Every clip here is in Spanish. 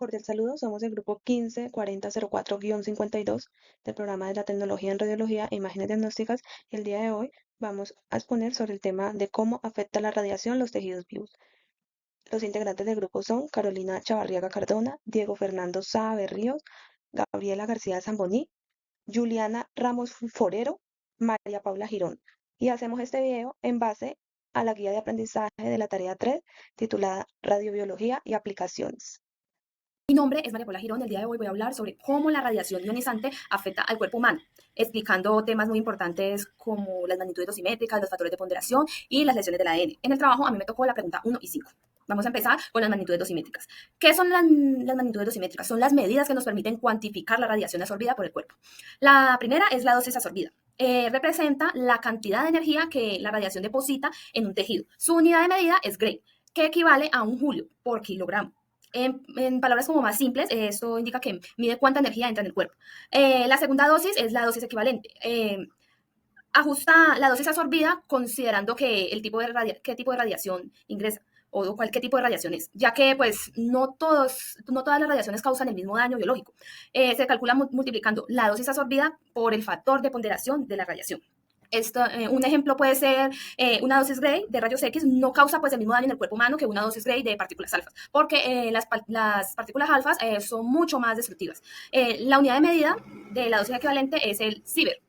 Cordial saludo, somos el grupo 154004-52 del programa de la tecnología en radiología e imágenes diagnósticas. El día de hoy vamos a exponer sobre el tema de cómo afecta la radiación los tejidos vivos. Los integrantes del grupo son Carolina Chavarriaga Cardona, Diego Fernando Saabe Ríos, Gabriela García Zamboní, Juliana Ramos Forero, María Paula Girón. Y hacemos este video en base a la guía de aprendizaje de la tarea 3 titulada Radiobiología y aplicaciones. Mi nombre es María Paula Girón. El día de hoy voy a hablar sobre cómo la radiación ionizante afecta al cuerpo humano, explicando temas muy importantes como las magnitudes dosimétricas, los factores de ponderación y las lesiones del ADN. En el trabajo a mí me tocó la pregunta 1 y 5. Vamos a empezar con las magnitudes dosimétricas. ¿Qué son las magnitudes dosimétricas? Son las medidas que nos permiten cuantificar la radiación absorbida por el cuerpo. La primera es la dosis absorbida. Representa la cantidad de energía que la radiación deposita en un tejido. Su unidad de medida es Gray, que equivale a 1 joule por kilogramo. En palabras como más simples, esto indica que mide cuánta energía entra en el cuerpo. La segunda dosis es la dosis equivalente. Ajusta la dosis absorbida considerando que qué tipo de radiación ingresa o qué tipo de radiación es, ya que pues no todas las radiaciones causan el mismo daño biológico. Se calcula multiplicando la dosis absorbida por el factor de ponderación de la radiación. Un ejemplo puede ser una dosis Gray de rayos X no causa pues el mismo daño en el cuerpo humano que una dosis Gray de partículas alfas, porque las partículas alfas son mucho más destructivas. La unidad de medida de la dosis equivalente es el Siever.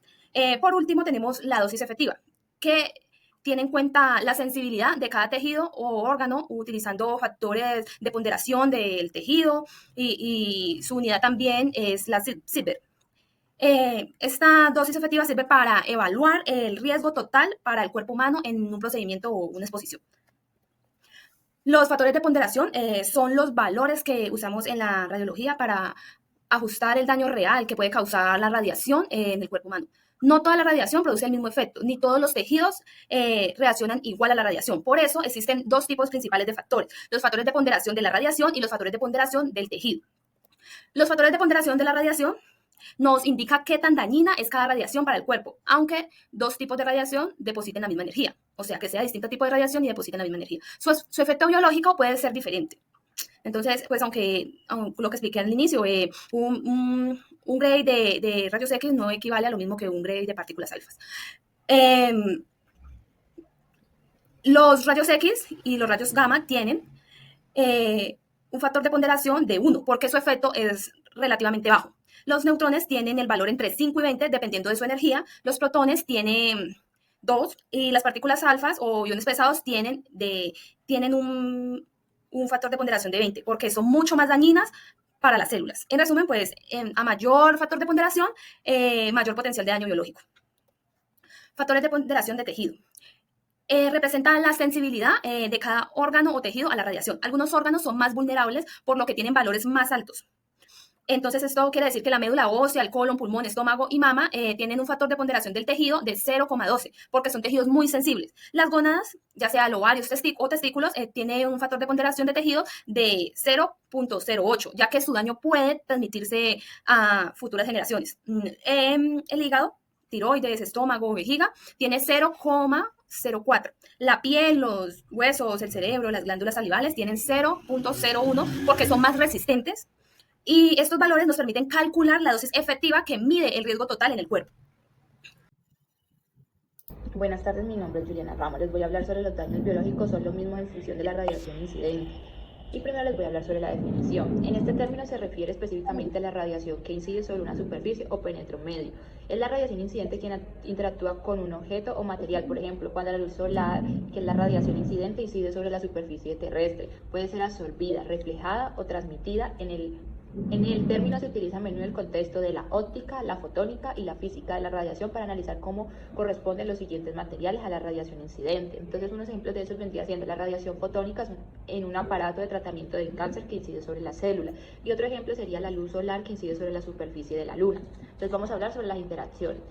Por último tenemos la dosis efectiva, que tiene en cuenta la sensibilidad de cada tejido o órgano utilizando factores de ponderación del tejido y su unidad también es la Siever. Esta dosis efectiva sirve para evaluar el riesgo total para el cuerpo humano en un procedimiento o una exposición. Los factores de ponderación son los valores que usamos en la radiología para ajustar el daño real que puede causar la radiación en el cuerpo humano. No toda la radiación produce el mismo efecto, ni todos los tejidos reaccionan igual a la radiación. Por eso existen dos tipos principales de factores: los factores de ponderación de la radiación y los factores de ponderación del tejido. Los factores de ponderación de la radiación nos indica qué tan dañina es cada radiación para el cuerpo, aunque dos tipos de radiación depositen la misma energía, o sea, que sea distinto tipo de radiación y depositen la misma energía. Su efecto biológico puede ser diferente. Entonces, pues aunque lo que expliqué al inicio, un Gray de rayos X no equivale a lo mismo que un Gray de partículas alfas. Los rayos X y los rayos gamma tienen un factor de ponderación de 1, porque su efecto es relativamente bajo. Los neutrones tienen el valor entre 5 y 20, dependiendo de su energía. Los protones tienen 2 y las partículas alfas o iones pesados tienen un factor de ponderación de 20, porque son mucho más dañinas para las células. En resumen, pues a mayor factor de ponderación, mayor potencial de daño biológico. Factores de ponderación de tejido. Representan la sensibilidad de cada órgano o tejido a la radiación. Algunos órganos son más vulnerables, por lo que tienen valores más altos. Entonces, esto quiere decir que la médula ósea, el colon, pulmón, estómago y mama tienen un factor de ponderación del tejido de 0,12, porque son tejidos muy sensibles. Las gónadas, ya sea el ovario o testículos, tienen un factor de ponderación de tejido de 0,08, ya que su daño puede transmitirse a futuras generaciones. El hígado, tiroides, estómago, vejiga, tiene 0,04. La piel, los huesos, el cerebro, las glándulas salivales tienen 0,01 porque son más resistentes. Y estos valores nos permiten calcular la dosis efectiva que mide el riesgo total en el cuerpo. Buenas tardes, mi nombre es Juliana Ramos. Les voy a hablar sobre los daños biológicos son los mismos en función de la radiación incidente. Y primero les voy a hablar sobre la definición. En este término se refiere específicamente a la radiación que incide sobre una superficie o penetra un medio. Es la radiación incidente quien interactúa con un objeto o material, por ejemplo, cuando la luz solar, que es la radiación incidente, incide sobre la superficie terrestre. Puede ser absorbida, reflejada o transmitida. En el término se utiliza a menudo el contexto de la óptica, la fotónica y la física de la radiación para analizar cómo corresponden los siguientes materiales a la radiación incidente. Entonces, unos ejemplos de eso vendría siendo la radiación fotónica en un aparato de tratamiento del cáncer que incide sobre la célula. Y otro ejemplo sería la luz solar que incide sobre la superficie de la luna. Entonces, vamos a hablar sobre las interacciones.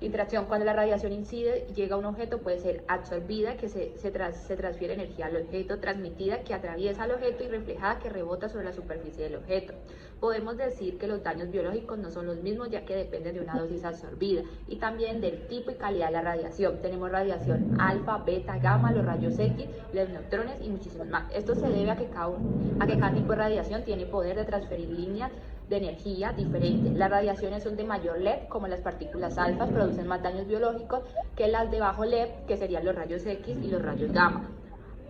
Interacción. Cuando la radiación incide, llega a un objeto, puede ser absorbida, que se transfiere energía al objeto, transmitida, que atraviesa al objeto, y reflejada, que rebota sobre la superficie del objeto. Podemos decir que los daños biológicos no son los mismos, ya que dependen de una dosis absorbida y también del tipo y calidad de la radiación. Tenemos radiación alfa, beta, gamma, los rayos X, los neutrones y muchísimos más. Esto se debe a que cada tipo de radiación tiene poder de transferir líneas de energía diferentes. Las radiaciones son de mayor LED, como las partículas alfa, producen más daños biológicos que las de bajo LED, que serían los rayos X y los rayos gamma,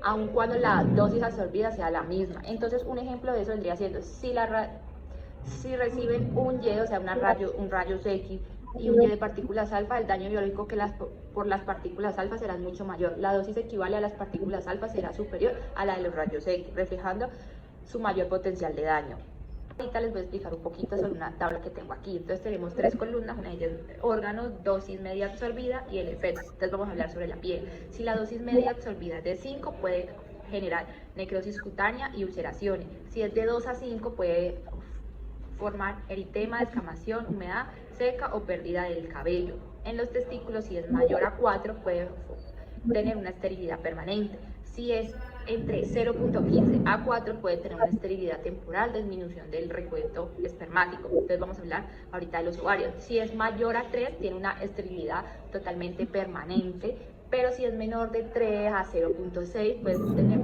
aun cuando la dosis absorbida sea la misma. Entonces, un ejemplo de eso vendría siendo, si reciben un Y, o sea, un rayos X y un Y de partículas alfa, el daño biológico por las partículas alfa será mucho mayor. La dosis equivale a las partículas alfa será superior a la de los rayos X, reflejando su mayor potencial de daño. Ahorita les voy a explicar un poquito sobre una tabla que tengo aquí. Entonces tenemos 3 columnas, una de ellas órganos, dosis media absorbida y el efecto. Entonces vamos a hablar sobre la piel. Si la dosis media absorbida es de 5, puede generar necrosis cutánea y ulceraciones. Si es de 2 a 5, puede formar eritema, descamación, humedad seca o pérdida del cabello. En los testículos, si es mayor a 4, puede tener una esterilidad permanente. Si es entre 0.15 a 4, puede tener una esterilidad temporal, disminución del recuento espermático. Entonces vamos a hablar ahorita de los ovarios. Si es mayor a 3, tiene una esterilidad totalmente permanente, pero si es menor de 3 a 0.6, puede tener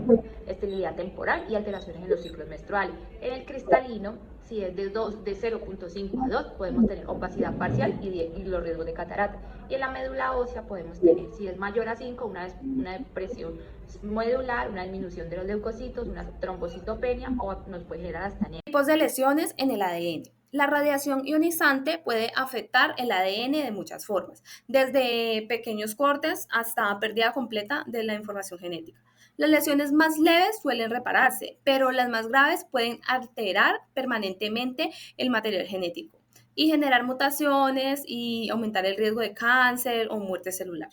esterilidad temporal y alteraciones en los ciclos menstruales. En el cristalino, si es de 0.5 a 2, podemos tener opacidad parcial y los riesgos de catarata. Y en la médula ósea podemos tener, si es mayor a 5, una depresión medular, una disminución de los leucocitos, una trombocitopenia, o nos puede generar hasta anemia. Tipos de lesiones en el ADN. La radiación ionizante puede afectar el ADN de muchas formas, desde pequeños cortes hasta pérdida completa de la información genética. Las lesiones más leves suelen repararse, pero las más graves pueden alterar permanentemente el material genético y generar mutaciones y aumentar el riesgo de cáncer o muerte celular.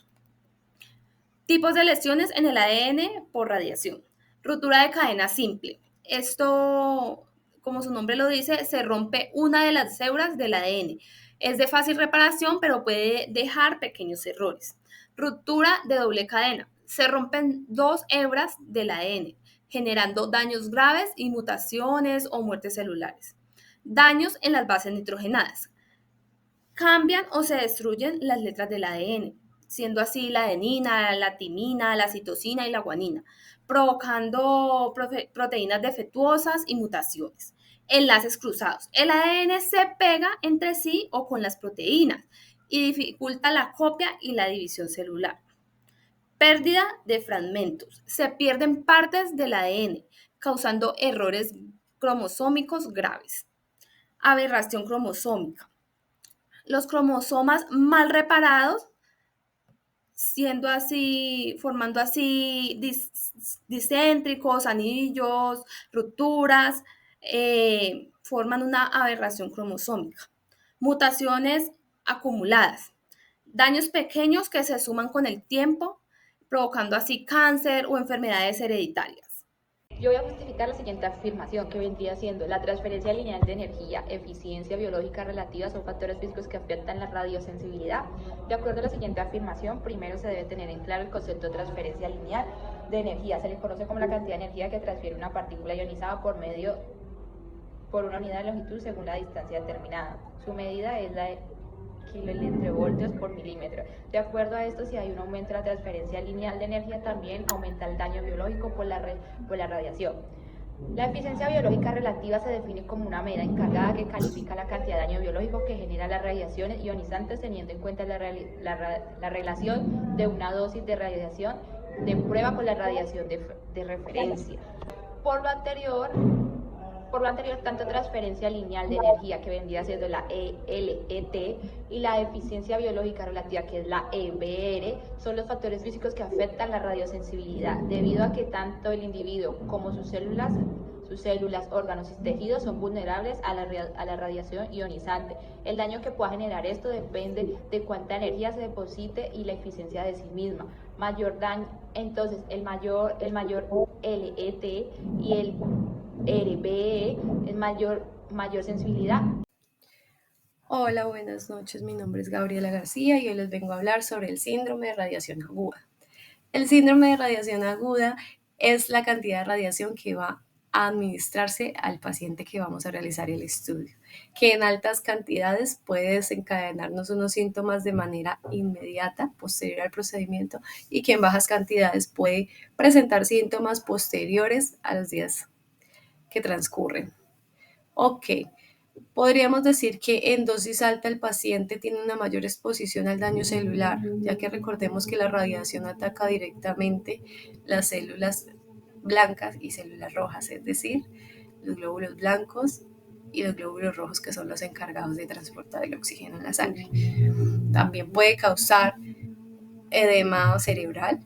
Tipos de lesiones en el ADN por radiación. Ruptura de cadena simple. Esto, como su nombre lo dice, se rompe una de las células del ADN. Es de fácil reparación, pero puede dejar pequeños errores. Ruptura de doble cadena. Se rompen 2 hebras del ADN, generando daños graves y mutaciones o muertes celulares. Daños en las bases nitrogenadas. Cambian o se destruyen las letras del ADN, siendo así la adenina, la timina, la citosina y la guanina, provocando proteínas defectuosas y mutaciones. Enlaces cruzados. El ADN se pega entre sí o con las proteínas y dificulta la copia y la división celular. Pérdida de fragmentos. Se pierden partes del ADN, causando errores cromosómicos graves. Aberración cromosómica. Los cromosomas mal reparados, formando así discéntricos, anillos, rupturas, forman una aberración cromosómica. Mutaciones acumuladas, daños pequeños que se suman con el tiempo, provocando así cáncer o enfermedades hereditarias. Yo voy a justificar la siguiente afirmación, que vendría siendo: la transferencia lineal de energía, eficiencia biológica relativa son factores físicos que afectan la radiosensibilidad. De acuerdo a la siguiente afirmación, primero se debe tener en claro el concepto de transferencia lineal de energía. Se le conoce como la cantidad de energía que transfiere una partícula ionizada por una unidad de longitud según la distancia determinada. Su medida es la de kilovoltios por milímetro. De acuerdo a esto, si hay un aumento de la transferencia lineal de energía, también aumenta el daño biológico por la radiación. La eficiencia biológica relativa se define como una medida encargada que califica la cantidad de daño biológico que genera las radiaciones ionizantes, teniendo en cuenta la relación de una dosis de radiación de prueba con la radiación de referencia. Por lo anterior, tanto transferencia lineal de energía, que vendría siendo la ELET, y la eficiencia biológica relativa, que es la EBR, son los factores físicos que afectan la radiosensibilidad, debido a que tanto el individuo como sus células, órganos y tejidos son vulnerables a la radiación ionizante. El daño que pueda generar esto depende de cuánta energía se deposite y la eficiencia de sí misma. Mayor daño, entonces el mayor LET y el RBE es mayor sensibilidad. Hola, buenas noches. Mi nombre es Gabriela García y hoy les vengo a hablar sobre el síndrome de radiación aguda. El síndrome de radiación aguda es la cantidad de radiación que va a administrarse al paciente que vamos a realizar el estudio, que en altas cantidades puede desencadenarnos unos síntomas de manera inmediata, posterior al procedimiento, y que en bajas cantidades puede presentar síntomas posteriores a los días que transcurren. Ok, podríamos decir que en dosis alta el paciente tiene una mayor exposición al daño celular, ya que recordemos que la radiación ataca directamente las células blancas y células rojas, es decir, los glóbulos blancos y los glóbulos rojos, que son los encargados de transportar el oxígeno en la sangre. También puede causar edema cerebral.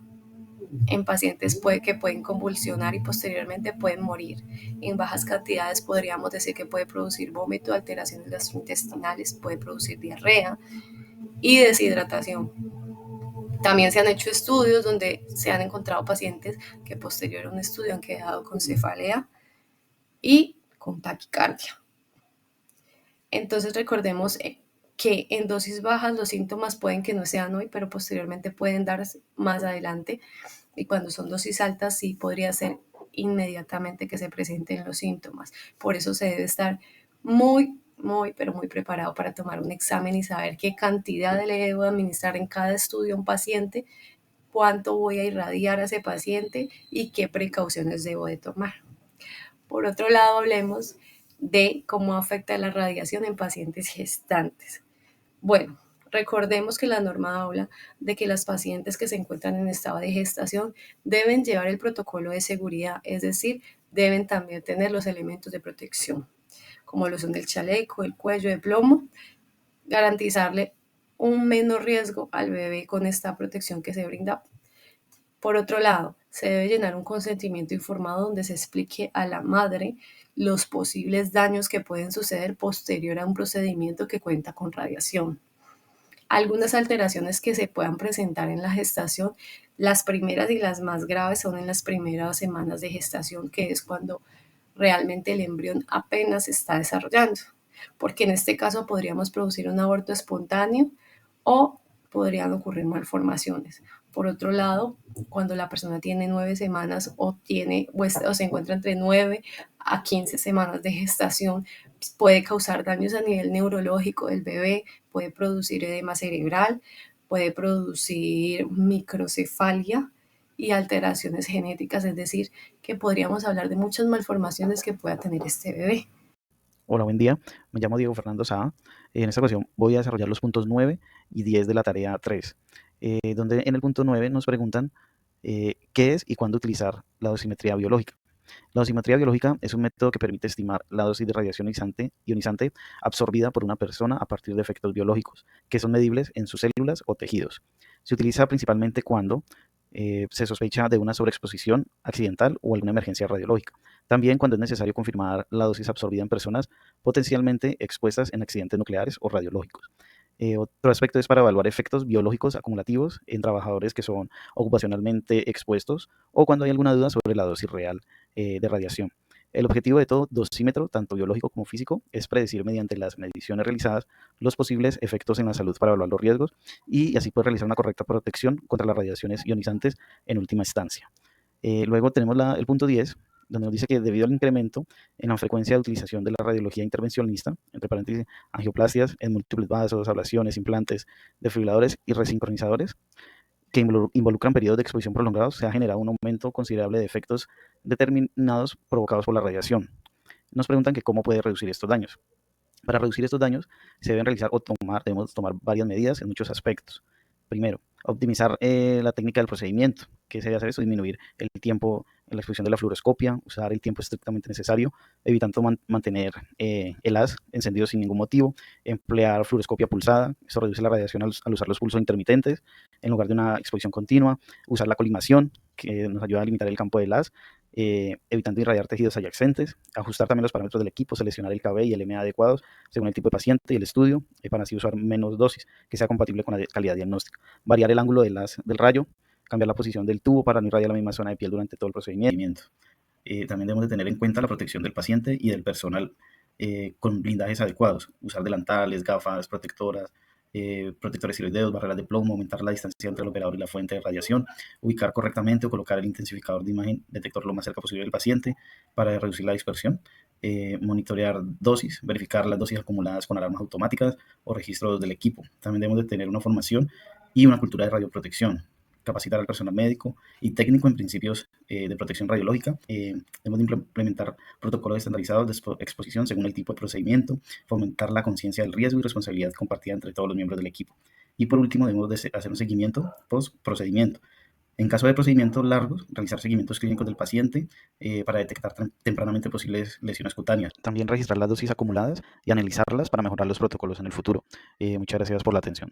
En pacientes que pueden convulsionar y posteriormente pueden morir. En bajas cantidades podríamos decir que puede producir vómito, alteraciones gastrointestinales, puede producir diarrea y deshidratación. También se han hecho estudios donde se han encontrado pacientes que posterior a un estudio han quedado con cefalea y con taquicardia. Entonces recordemos que en dosis bajas los síntomas pueden que no sean hoy, pero posteriormente pueden darse más adelante. Y cuando son dosis altas sí podría ser inmediatamente que se presenten los síntomas. Por eso se debe estar pero muy preparado para tomar un examen y saber qué cantidad le debo administrar en cada estudio a un paciente, cuánto voy a irradiar a ese paciente y qué precauciones debo de tomar. Por otro lado, hablemos de cómo afecta la radiación en pacientes gestantes. Bueno, recordemos que la norma habla de que las pacientes que se encuentran en estado de gestación deben llevar el protocolo de seguridad, es decir, deben también tener los elementos de protección, como lo son el chaleco, el cuello de plomo, garantizarle un menor riesgo al bebé con esta protección que se brinda. Por otro lado, se debe llenar un consentimiento informado donde se explique a la madre los posibles daños que pueden suceder posterior a un procedimiento que cuenta con radiación. Algunas alteraciones que se puedan presentar en la gestación, las primeras y las más graves son en las primeras semanas de gestación, que es cuando realmente el embrión apenas se está desarrollando, porque en este caso podríamos producir un aborto espontáneo o podrían ocurrir malformaciones. Por otro lado, cuando la persona tiene 9 semanas o se encuentra entre 9 a 15 semanas de gestación, puede causar daños a nivel neurológico del bebé, puede producir edema cerebral, puede producir microcefalia y alteraciones genéticas, es decir, que podríamos hablar de muchas malformaciones que pueda tener este bebé. Hola, buen día. Me llamo Diego Fernando Saa. En esta ocasión voy a desarrollar los puntos 9 y 10 de la tarea 3, donde en el punto 9 nos preguntan qué es y cuándo utilizar la dosimetría biológica. La dosimetría biológica es un método que permite estimar la dosis de radiación ionizante absorbida por una persona a partir de efectos biológicos, que son medibles en sus células o tejidos. Se utiliza principalmente cuando se sospecha de una sobreexposición accidental o alguna emergencia radiológica. También cuando es necesario confirmar la dosis absorbida en personas potencialmente expuestas en accidentes nucleares o radiológicos. Otro aspecto es para evaluar efectos biológicos acumulativos en trabajadores que son ocupacionalmente expuestos o cuando hay alguna duda sobre la dosis real de radiación. El objetivo de todo dosímetro, tanto biológico como físico, es predecir mediante las mediciones realizadas los posibles efectos en la salud para evaluar los riesgos y así poder realizar una correcta protección contra las radiaciones ionizantes en última instancia. Luego tenemos el punto 10, donde nos dice que debido al incremento en la frecuencia de utilización de la radiología intervencionista, entre paréntesis, angioplastias en múltiples vasos, ablaciones, implantes, desfibriladores y resincronizadores, que involucran periodos de exposición prolongados, se ha generado un aumento considerable de efectos determinados provocados por la radiación. Nos preguntan que cómo puede reducir estos daños. Para reducir estos daños se deben realizar debemos tomar varias medidas en muchos aspectos. Primero, optimizar la técnica del procedimiento. ¿Qué se debe hacer? Eso, disminuir el tiempo en la exposición de la fluoroscopia, usar el tiempo estrictamente necesario, evitando mantener el haz encendido sin ningún motivo, emplear fluoroscopia pulsada, eso reduce la radiación al usar los pulsos intermitentes, en lugar de una exposición continua, usar la colimación, que nos ayuda a limitar el campo del haz, evitando irradiar tejidos adyacentes, ajustar también los parámetros del equipo, seleccionar el KB y el MA adecuados según el tipo de paciente y el estudio, para así usar menos dosis, que sea compatible con la calidad diagnóstica, variar el ángulo del rayo, cambiar la posición del tubo para no irradiar la misma zona de piel durante todo el procedimiento. También debemos de tener en cuenta la protección del paciente y del personal con blindajes adecuados, usar delantales, gafas, protectores tiroideos, barreras de plomo, aumentar la distancia entre el operador y la fuente de radiación, ubicar correctamente o colocar el intensificador de imagen detector lo más cerca posible del paciente para reducir la dispersión, monitorear dosis, verificar las dosis acumuladas con alarmas automáticas o registros del equipo. También debemos de tener una formación y una cultura de radioprotección, capacitar al personal médico y técnico en principios de protección radiológica. Debemos de implementar protocolos estandarizados de exposición según el tipo de procedimiento, fomentar la conciencia del riesgo y responsabilidad compartida entre todos los miembros del equipo. Y por último, debemos de hacer un seguimiento post-procedimiento. En caso de procedimientos largos, realizar seguimientos clínicos del paciente para detectar tempranamente posibles lesiones cutáneas. También registrar las dosis acumuladas y analizarlas para mejorar los protocolos en el futuro. Muchas gracias por la atención.